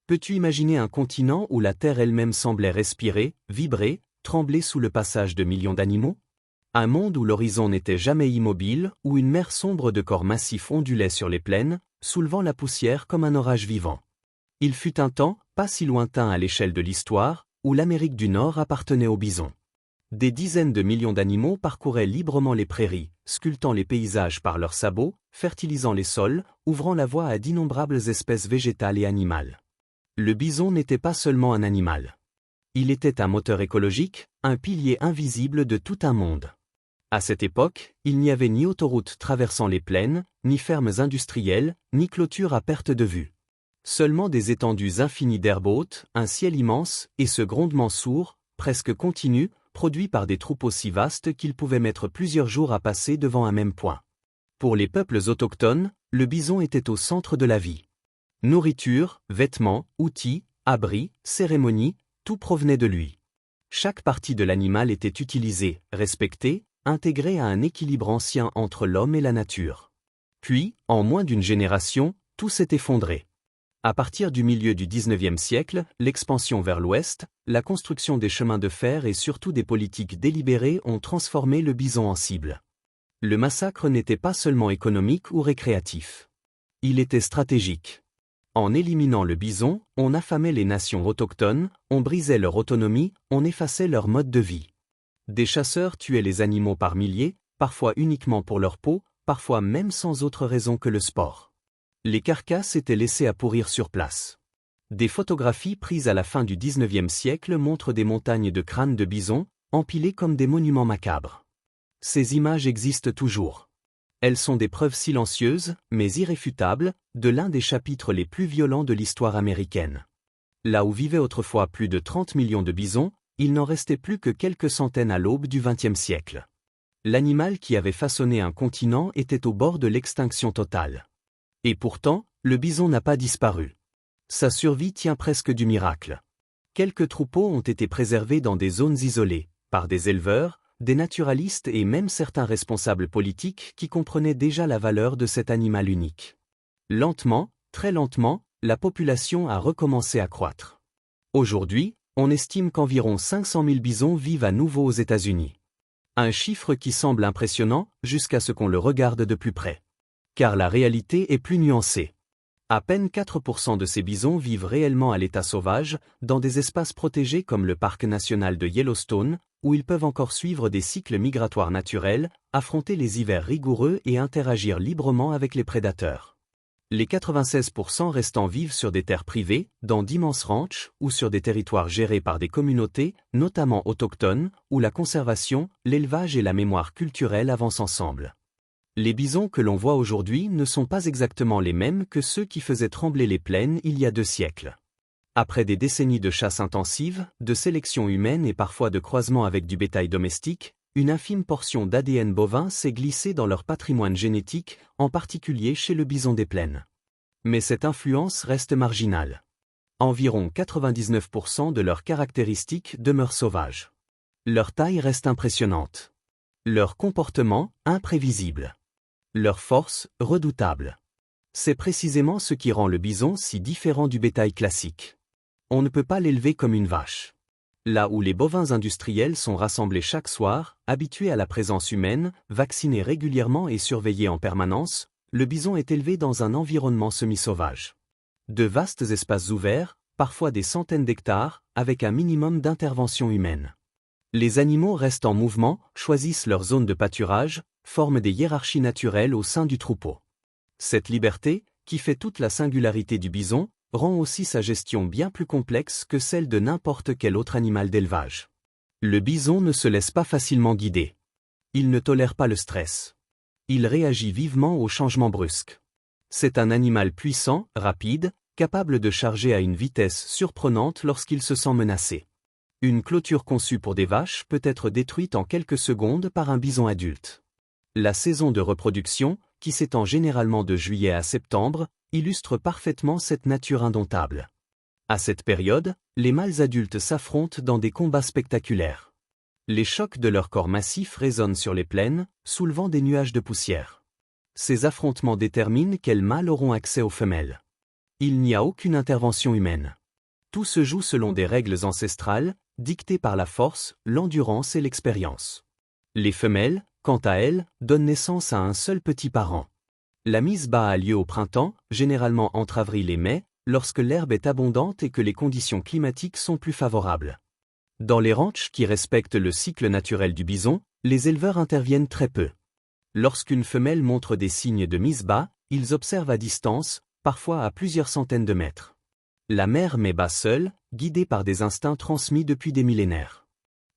Peux-tu imaginer un continent où la Terre elle-même semblait respirer, vibrer, trembler sous le passage de millions d'animaux? Un monde où l'horizon n'était jamais immobile, où une mer sombre de corps massifs ondulait sur les plaines, soulevant la poussière comme un orage vivant. Il fut un temps, pas si lointain à l'échelle de l'histoire, où l'Amérique du Nord appartenait aux bisons. Des dizaines de millions d'animaux parcouraient librement les prairies, sculptant les paysages par leurs sabots, fertilisant les sols, ouvrant la voie à d'innombrables espèces végétales et animales. Le bison n'était pas seulement un animal. Il était un moteur écologique, un pilier invisible de tout un monde. À cette époque, il n'y avait ni autoroute traversant les plaines, ni fermes industrielles, ni clôtures à perte de vue. Seulement des étendues infinies d'herbe haute, un ciel immense, et ce grondement sourd, presque continu, produit par des troupeaux si vastes qu'ils pouvaient mettre plusieurs jours à passer devant un même point. Pour les peuples autochtones, le bison était au centre de la vie. Nourriture, vêtements, outils, abris, cérémonies, tout provenait de lui. Chaque partie de l'animal était utilisée, respectée, intégrée à un équilibre ancien entre l'homme et la nature. Puis, en moins d'une génération, tout s'est effondré. À partir du milieu du XIXe siècle, l'expansion vers l'ouest, la construction des chemins de fer et surtout des politiques délibérées ont transformé le bison en cible. Le massacre n'était pas seulement économique ou récréatif. Il était stratégique. En éliminant le bison, on affamait les nations autochtones, on brisait leur autonomie, on effaçait leur mode de vie. Des chasseurs tuaient les animaux par milliers, parfois uniquement pour leur peau, parfois même sans autre raison que le sport. Les carcasses étaient laissées à pourrir sur place. Des photographies prises à la fin du XIXe siècle montrent des montagnes de crânes de bison, empilés comme des monuments macabres. Ces images existent toujours. Elles sont des preuves silencieuses, mais irréfutables, de l'un des chapitres les plus violents de l'histoire américaine. Là où vivaient autrefois plus de 30 millions de bisons, il n'en restait plus que quelques centaines à l'aube du XXe siècle. L'animal qui avait façonné un continent était au bord de l'extinction totale. Et pourtant, le bison n'a pas disparu. Sa survie tient presque du miracle. Quelques troupeaux ont été préservés dans des zones isolées, par des éleveurs, des naturalistes et même certains responsables politiques qui comprenaient déjà la valeur de cet animal unique. Lentement, très lentement, la population a recommencé à croître. Aujourd'hui, on estime qu'environ 500 000 bisons vivent à nouveau aux États-Unis. Un chiffre qui semble impressionnant jusqu'à ce qu'on le regarde de plus près. Car la réalité est plus nuancée. À peine 4% de ces bisons vivent réellement à l'état sauvage, dans des espaces protégés comme le parc national de Yellowstone, où ils peuvent encore suivre des cycles migratoires naturels, affronter les hivers rigoureux et interagir librement avec les prédateurs. Les 96% restants vivent sur des terres privées, dans d'immenses ranchs, ou sur des territoires gérés par des communautés, notamment autochtones, où la conservation, l'élevage et la mémoire culturelle avancent ensemble. Les bisons que l'on voit aujourd'hui ne sont pas exactement les mêmes que ceux qui faisaient trembler les plaines il y a 2 siècles. Après des décennies de chasse intensive, de sélection humaine et parfois de croisement avec du bétail domestique, une infime portion d'ADN bovin s'est glissée dans leur patrimoine génétique, en particulier chez le bison des plaines. Mais cette influence reste marginale. Environ 99% de leurs caractéristiques demeurent sauvages. Leur taille reste impressionnante. Leur comportement, imprévisible. Leur force, redoutable. C'est précisément ce qui rend le bison si différent du bétail classique. On ne peut pas l'élever comme une vache. Là où les bovins industriels sont rassemblés chaque soir, habitués à la présence humaine, vaccinés régulièrement et surveillés en permanence, le bison est élevé dans un environnement semi-sauvage. De vastes espaces ouverts, parfois des centaines d'hectares, avec un minimum d'intervention humaine. Les animaux restent en mouvement, choisissent leur zone de pâturage, forment des hiérarchies naturelles au sein du troupeau. Cette liberté, qui fait toute la singularité du bison, rend aussi sa gestion bien plus complexe que celle de n'importe quel autre animal d'élevage. Le bison ne se laisse pas facilement guider. Il ne tolère pas le stress. Il réagit vivement aux changements brusques. C'est un animal puissant, rapide, capable de charger à une vitesse surprenante lorsqu'il se sent menacé. Une clôture conçue pour des vaches peut être détruite en quelques secondes par un bison adulte. La saison de reproduction, qui s'étend généralement de juillet à septembre, illustre parfaitement cette nature indomptable. À cette période, les mâles adultes s'affrontent dans des combats spectaculaires. Les chocs de leur corps massif résonnent sur les plaines, soulevant des nuages de poussière. Ces affrontements déterminent quels mâles auront accès aux femelles. Il n'y a aucune intervention humaine. Tout se joue selon des règles ancestrales, dictées par la force, l'endurance et l'expérience. Les femelles, quant à elles, donnent naissance à un seul petit parent. La mise bas a lieu au printemps, généralement entre avril et mai, lorsque l'herbe est abondante et que les conditions climatiques sont plus favorables. Dans les ranchs qui respectent le cycle naturel du bison, les éleveurs interviennent très peu. Lorsqu'une femelle montre des signes de mise bas, ils observent à distance, parfois à plusieurs centaines de mètres. La mère met bas seule, guidée par des instincts transmis depuis des millénaires.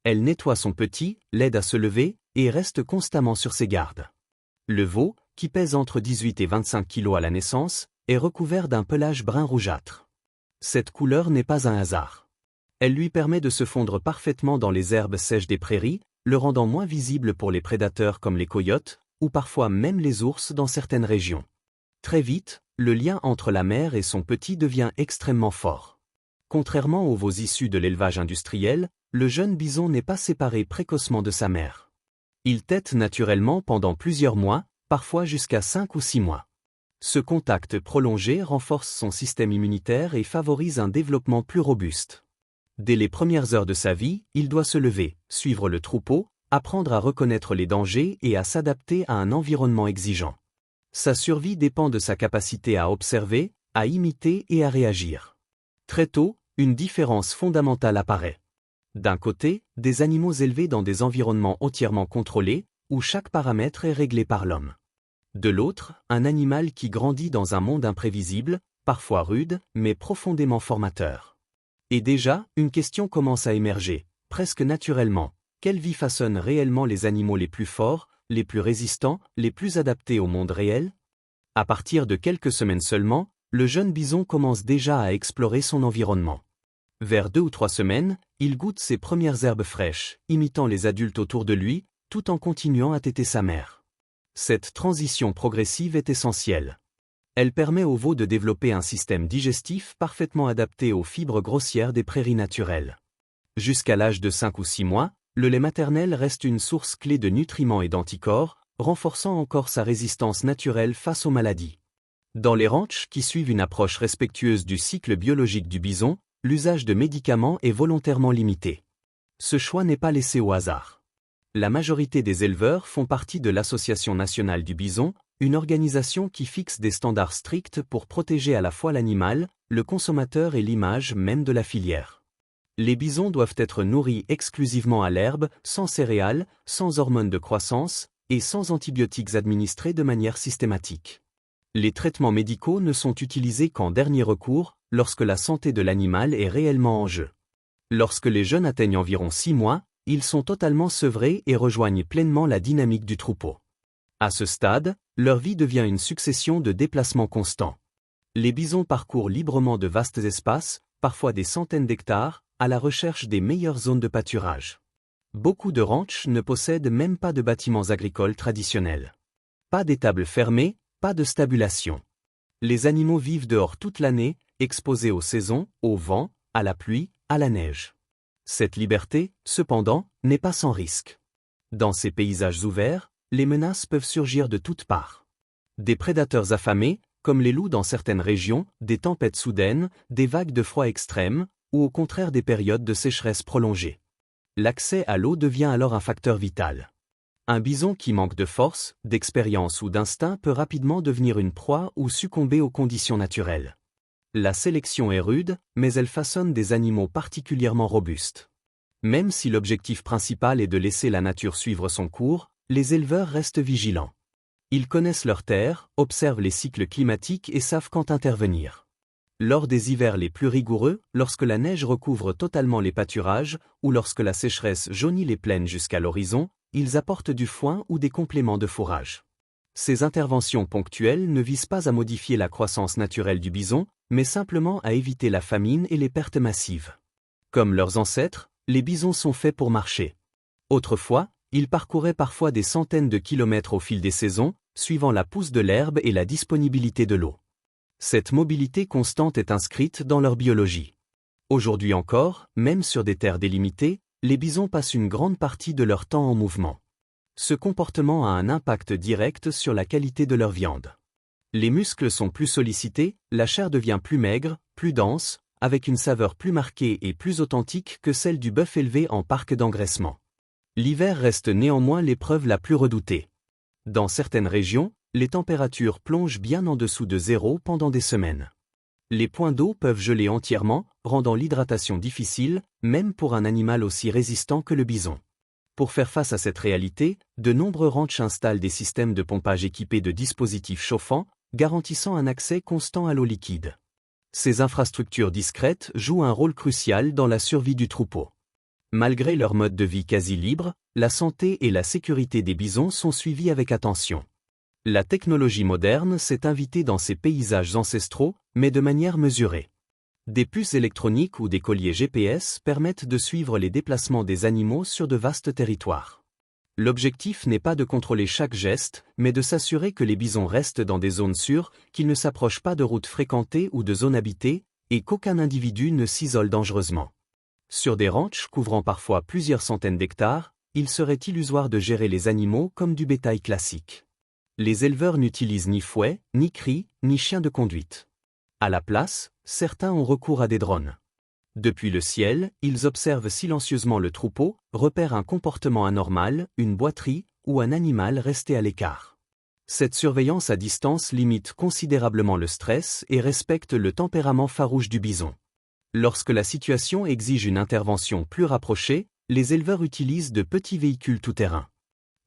Elle nettoie son petit, l'aide à se lever, et reste constamment sur ses gardes. Le veau, qui pèse entre 18 et 25 kg à la naissance, est recouvert d'un pelage brun rougeâtre. Cette couleur n'est pas un hasard. Elle lui permet de se fondre parfaitement dans les herbes sèches des prairies, le rendant moins visible pour les prédateurs comme les coyotes, ou parfois même les ours dans certaines régions. Très vite, le lien entre la mère et son petit devient extrêmement fort. Contrairement aux veaux issus de l'élevage industriel, le jeune bison n'est pas séparé précocement de sa mère. Il tète naturellement pendant plusieurs mois, parfois jusqu'à 5 ou 6 mois. Ce contact prolongé renforce son système immunitaire et favorise un développement plus robuste. Dès les premières heures de sa vie, il doit se lever, suivre le troupeau, apprendre à reconnaître les dangers et à s'adapter à un environnement exigeant. Sa survie dépend de sa capacité à observer, à imiter et à réagir. Très tôt, une différence fondamentale apparaît. D'un côté, des animaux élevés dans des environnements entièrement contrôlés, où chaque paramètre est réglé par l'homme. De l'autre, un animal qui grandit dans un monde imprévisible, parfois rude, mais profondément formateur. Et déjà, une question commence à émerger, presque naturellement. Quelle vie façonne réellement les animaux les plus forts, les plus résistants, les plus adaptés au monde réel? À partir de quelques semaines seulement, le jeune bison commence déjà à explorer son environnement. Vers 2 ou 3 semaines, il goûte ses premières herbes fraîches, imitant les adultes autour de lui, tout en continuant à téter sa mère. Cette transition progressive est essentielle. Elle permet au veau de développer un système digestif parfaitement adapté aux fibres grossières des prairies naturelles. Jusqu'à l'âge de 5 ou 6 mois, le lait maternel reste une source clé de nutriments et d'anticorps, renforçant encore sa résistance naturelle face aux maladies. Dans les ranchs qui suivent une approche respectueuse du cycle biologique du bison, l'usage de médicaments est volontairement limité. Ce choix n'est pas laissé au hasard. La majorité des éleveurs font partie de l'Association nationale du bison, une organisation qui fixe des standards stricts pour protéger à la fois l'animal, le consommateur et l'image même de la filière. Les bisons doivent être nourris exclusivement à l'herbe, sans céréales, sans hormones de croissance, et sans antibiotiques administrés de manière systématique. Les traitements médicaux ne sont utilisés qu'en dernier recours, lorsque la santé de l'animal est réellement en jeu. Lorsque les jeunes atteignent environ 6 mois, ils sont totalement sevrés et rejoignent pleinement la dynamique du troupeau. À ce stade, leur vie devient une succession de déplacements constants. Les bisons parcourent librement de vastes espaces, parfois des centaines d'hectares, à la recherche des meilleures zones de pâturage. Beaucoup de ranchs ne possèdent même pas de bâtiments agricoles traditionnels. Pas d'étables fermées, pas de stabulation. Les animaux vivent dehors toute l'année, exposés aux saisons, au vent, à la pluie, à la neige. Cette liberté, cependant, n'est pas sans risque. Dans ces paysages ouverts, les menaces peuvent surgir de toutes parts. Des prédateurs affamés, comme les loups dans certaines régions, des tempêtes soudaines, des vagues de froid extrêmes, ou au contraire des périodes de sécheresse prolongée. L'accès à l'eau devient alors un facteur vital. Un bison qui manque de force, d'expérience ou d'instinct peut rapidement devenir une proie ou succomber aux conditions naturelles. La sélection est rude, mais elle façonne des animaux particulièrement robustes. Même si l'objectif principal est de laisser la nature suivre son cours, les éleveurs restent vigilants. Ils connaissent leur terre, observent les cycles climatiques et savent quand intervenir. Lors des hivers les plus rigoureux, lorsque la neige recouvre totalement les pâturages, ou lorsque la sécheresse jaunit les plaines jusqu'à l'horizon, ils apportent du foin ou des compléments de fourrage. Ces interventions ponctuelles ne visent pas à modifier la croissance naturelle du bison, mais simplement à éviter la famine et les pertes massives. Comme leurs ancêtres, les bisons sont faits pour marcher. Autrefois, ils parcouraient parfois des centaines de kilomètres au fil des saisons, suivant la pousse de l'herbe et la disponibilité de l'eau. Cette mobilité constante est inscrite dans leur biologie. Aujourd'hui encore, même sur des terres délimitées, les bisons passent une grande partie de leur temps en mouvement. Ce comportement a un impact direct sur la qualité de leur viande. Les muscles sont plus sollicités, la chair devient plus maigre, plus dense, avec une saveur plus marquée et plus authentique que celle du bœuf élevé en parc d'engraissement. L'hiver reste néanmoins l'épreuve la plus redoutée. Dans certaines régions, les températures plongent bien en dessous de zéro pendant des semaines. Les points d'eau peuvent geler entièrement, rendant l'hydratation difficile, même pour un animal aussi résistant que le bison. Pour faire face à cette réalité, de nombreux ranchs installent des systèmes de pompage équipés de dispositifs chauffants, garantissant un accès constant à l'eau liquide. Ces infrastructures discrètes jouent un rôle crucial dans la survie du troupeau. Malgré leur mode de vie quasi libre, la santé et la sécurité des bisons sont suivies avec attention. La technologie moderne s'est invitée dans ces paysages ancestraux, mais de manière mesurée. Des puces électroniques ou des colliers GPS permettent de suivre les déplacements des animaux sur de vastes territoires. L'objectif n'est pas de contrôler chaque geste, mais de s'assurer que les bisons restent dans des zones sûres, qu'ils ne s'approchent pas de routes fréquentées ou de zones habitées, et qu'aucun individu ne s'isole dangereusement. Sur des ranchs couvrant parfois plusieurs centaines d'hectares, il serait illusoire de gérer les animaux comme du bétail classique. Les éleveurs n'utilisent ni fouet, ni cris, ni chiens de conduite. À la place, certains ont recours à des drones. Depuis le ciel, ils observent silencieusement le troupeau, repèrent un comportement anormal, une boiterie, ou un animal resté à l'écart. Cette surveillance à distance limite considérablement le stress et respecte le tempérament farouche du bison. Lorsque la situation exige une intervention plus rapprochée, les éleveurs utilisent de petits véhicules tout-terrain.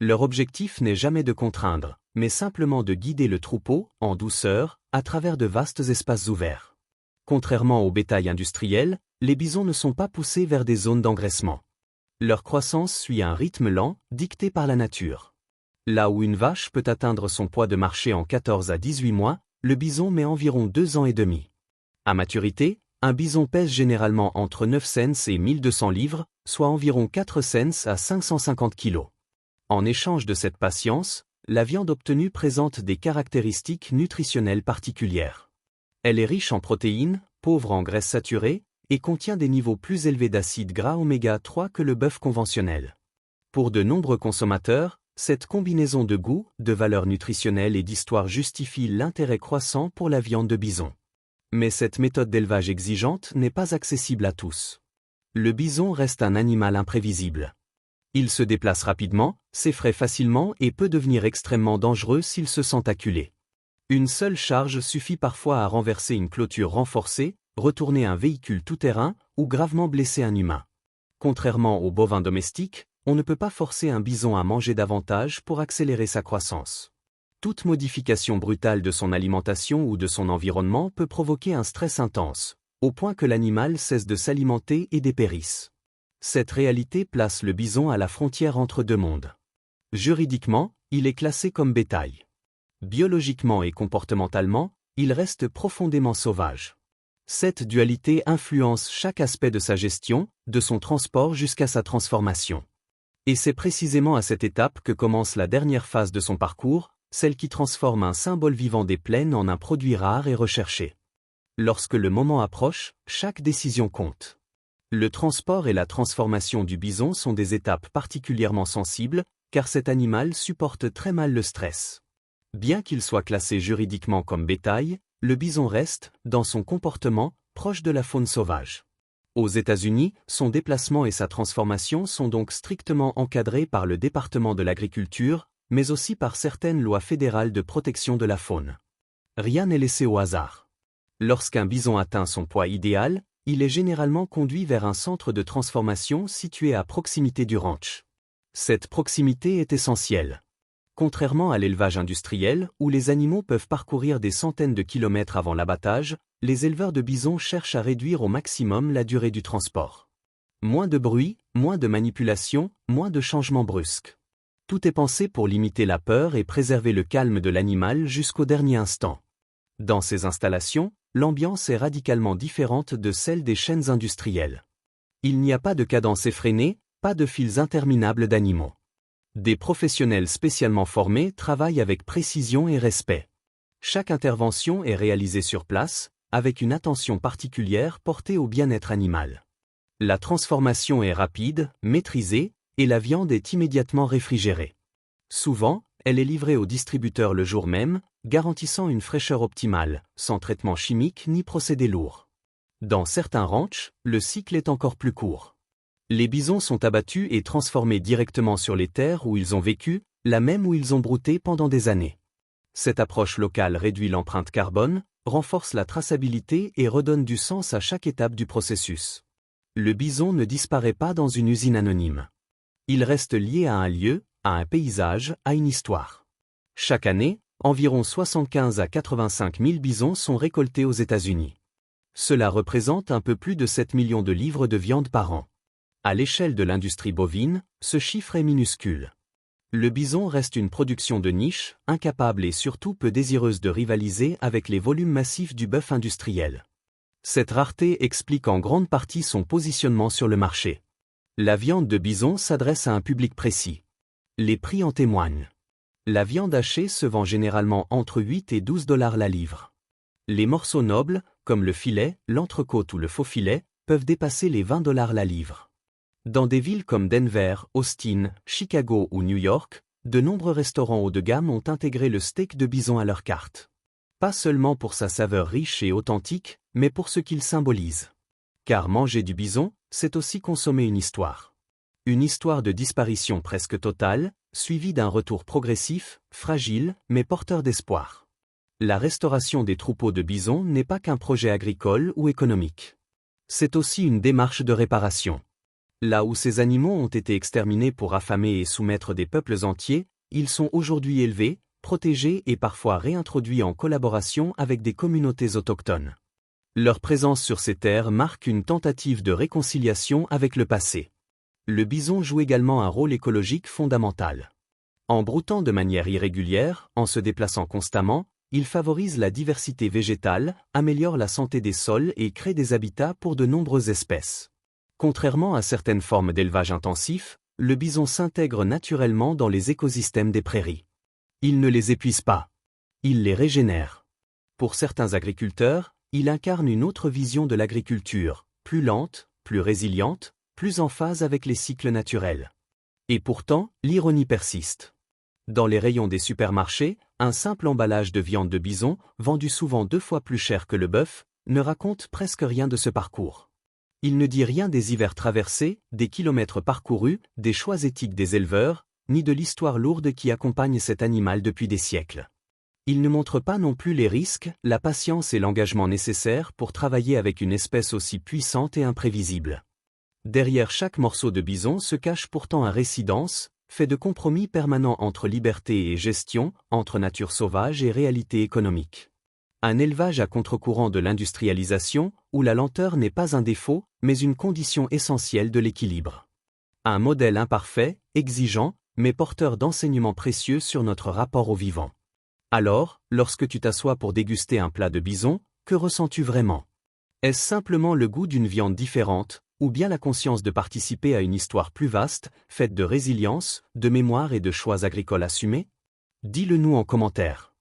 Leur objectif n'est jamais de contraindre, mais simplement de guider le troupeau, en douceur, à travers de vastes espaces ouverts. Contrairement au bétail industriel, les bisons ne sont pas poussés vers des zones d'engraissement. Leur croissance suit un rythme lent, dicté par la nature. Là où une vache peut atteindre son poids de marché en 14 à 18 mois, le bison met environ 2 ans et demi. À maturité, un bison pèse généralement entre 9 cents et 1200 livres, soit environ 4 cents à 550 kg. En échange de cette patience, la viande obtenue présente des caractéristiques nutritionnelles particulières. Elle est riche en protéines, pauvre en graisses saturées, et contient des niveaux plus élevés d'acides gras oméga 3 que le bœuf conventionnel. Pour de nombreux consommateurs, cette combinaison de goût, de valeurs nutritionnelles et d'histoire justifie l'intérêt croissant pour la viande de bison. Mais cette méthode d'élevage exigeante n'est pas accessible à tous. Le bison reste un animal imprévisible. Il se déplace rapidement, s'effraie facilement et peut devenir extrêmement dangereux s'il se sent acculé. Une seule charge suffit parfois à renverser une clôture renforcée, retourner un véhicule tout-terrain ou gravement blesser un humain. Contrairement aux bovins domestiques, on ne peut pas forcer un bison à manger davantage pour accélérer sa croissance. Toute modification brutale de son alimentation ou de son environnement peut provoquer un stress intense, au point que l'animal cesse de s'alimenter et dépérisse. Cette réalité place le bison à la frontière entre deux mondes. Juridiquement, il est classé comme bétail. Biologiquement et comportementalement, il reste profondément sauvage. Cette dualité influence chaque aspect de sa gestion, de son transport jusqu'à sa transformation. Et c'est précisément à cette étape que commence la dernière phase de son parcours, celle qui transforme un symbole vivant des plaines en un produit rare et recherché. Lorsque le moment approche, chaque décision compte. Le transport et la transformation du bison sont des étapes particulièrement sensibles, car cet animal supporte très mal le stress. Bien qu'il soit classé juridiquement comme bétail, le bison reste, dans son comportement, proche de la faune sauvage. Aux États-Unis, son déplacement et sa transformation sont donc strictement encadrés par le département de l'agriculture, mais aussi par certaines lois fédérales de protection de la faune. Rien n'est laissé au hasard. Lorsqu'un bison atteint son poids idéal, il est généralement conduit vers un centre de transformation situé à proximité du ranch. Cette proximité est essentielle. Contrairement à l'élevage industriel, où les animaux peuvent parcourir des centaines de kilomètres avant l'abattage, les éleveurs de bisons cherchent à réduire au maximum la durée du transport. Moins de bruit, moins de manipulation, moins de changements brusques. Tout est pensé pour limiter la peur et préserver le calme de l'animal jusqu'au dernier instant. Dans ces installations, l'ambiance est radicalement différente de celle des chaînes industrielles. Il n'y a pas de cadence effrénée, pas de files interminables d'animaux. Des professionnels spécialement formés travaillent avec précision et respect. Chaque intervention est réalisée sur place, avec une attention particulière portée au bien-être animal. La transformation est rapide, maîtrisée, et la viande est immédiatement réfrigérée. Souvent, elle est livrée au distributeur le jour même, garantissant une fraîcheur optimale, sans traitement chimique ni procédé lourd. Dans certains ranchs, le cycle est encore plus court. Les bisons sont abattus et transformés directement sur les terres où ils ont vécu, là même où ils ont brouté pendant des années. Cette approche locale réduit l'empreinte carbone, renforce la traçabilité et redonne du sens à chaque étape du processus. Le bison ne disparaît pas dans une usine anonyme. Il reste lié à un lieu, à un paysage, à une histoire. Chaque année, environ 75 à 85 000 bisons sont récoltés aux États-Unis. Cela représente un peu plus de 7 millions de livres de viande par an. À l'échelle de l'industrie bovine, ce chiffre est minuscule. Le bison reste une production de niche, incapable et surtout peu désireuse de rivaliser avec les volumes massifs du bœuf industriel. Cette rareté explique en grande partie son positionnement sur le marché. La viande de bison s'adresse à un public précis. Les prix en témoignent. La viande hachée se vend généralement entre 8 et 12 $ la livre. Les morceaux nobles, comme le filet, l'entrecôte ou le faux filet, peuvent dépasser les 20 $ la livre. Dans des villes comme Denver, Austin, Chicago ou New York, de nombreux restaurants haut de gamme ont intégré le steak de bison à leur carte. Pas seulement pour sa saveur riche et authentique, mais pour ce qu'il symbolise. Car manger du bison, c'est aussi consommer une histoire. Une histoire de disparition presque totale, suivie d'un retour progressif, fragile, mais porteur d'espoir. La restauration des troupeaux de bisons n'est pas qu'un projet agricole ou économique. C'est aussi une démarche de réparation. Là où ces animaux ont été exterminés pour affamer et soumettre des peuples entiers, ils sont aujourd'hui élevés, protégés et parfois réintroduits en collaboration avec des communautés autochtones. Leur présence sur ces terres marque une tentative de réconciliation avec le passé. Le bison joue également un rôle écologique fondamental. En broutant de manière irrégulière, en se déplaçant constamment, il favorise la diversité végétale, améliore la santé des sols et crée des habitats pour de nombreuses espèces. Contrairement à certaines formes d'élevage intensif, le bison s'intègre naturellement dans les écosystèmes des prairies. Il ne les épuise pas. Il les régénère. Pour certains agriculteurs, il incarne une autre vision de l'agriculture, plus lente, plus résiliente, plus en phase avec les cycles naturels. Et pourtant, l'ironie persiste. Dans les rayons des supermarchés, un simple emballage de viande de bison, vendu souvent 2 fois plus cher que le bœuf, ne raconte presque rien de ce parcours. Il ne dit rien des hivers traversés, des kilomètres parcourus, des choix éthiques des éleveurs, ni de l'histoire lourde qui accompagne cet animal depuis des siècles. Il ne montre pas non plus les risques, la patience et l'engagement nécessaires pour travailler avec une espèce aussi puissante et imprévisible. Derrière chaque morceau de bison se cache pourtant un récit dense, fait de compromis permanents entre liberté et gestion, entre nature sauvage et réalité économique. Un élevage à contre-courant de l'industrialisation, où la lenteur n'est pas un défaut, mais une condition essentielle de l'équilibre. Un modèle imparfait, exigeant, mais porteur d'enseignements précieux sur notre rapport au vivant. Alors, lorsque tu t'assois pour déguster un plat de bison, que ressens-tu vraiment? Est-ce simplement le goût d'une viande différente, ou bien la conscience de participer à une histoire plus vaste, faite de résilience, de mémoire et de choix agricoles assumés? Dis-le nous en commentaire.